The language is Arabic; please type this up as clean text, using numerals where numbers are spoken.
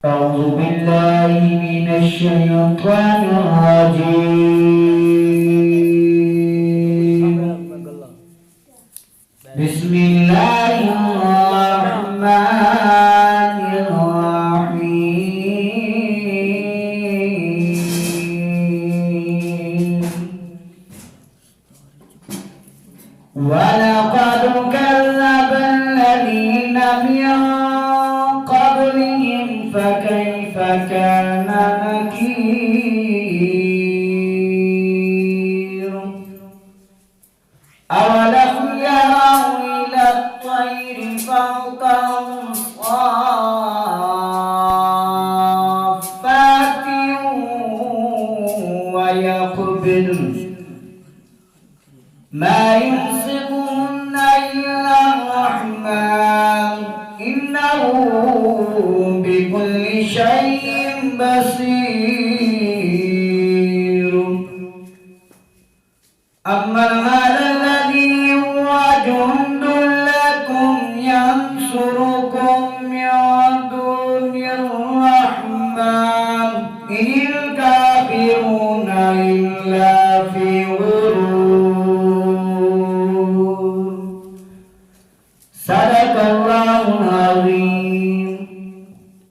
أعوذ بالله من الشيطان الرجيم. بسم الله الرحمن الرحيم. ولقد كذب الذين من قبلهم فكيف كان نكير. أولم يروا إلى الطير فوقهم صافات ويقبضن ما يمسكهن إلا الرحمن إنه بكل شيء بصير. أمن هذا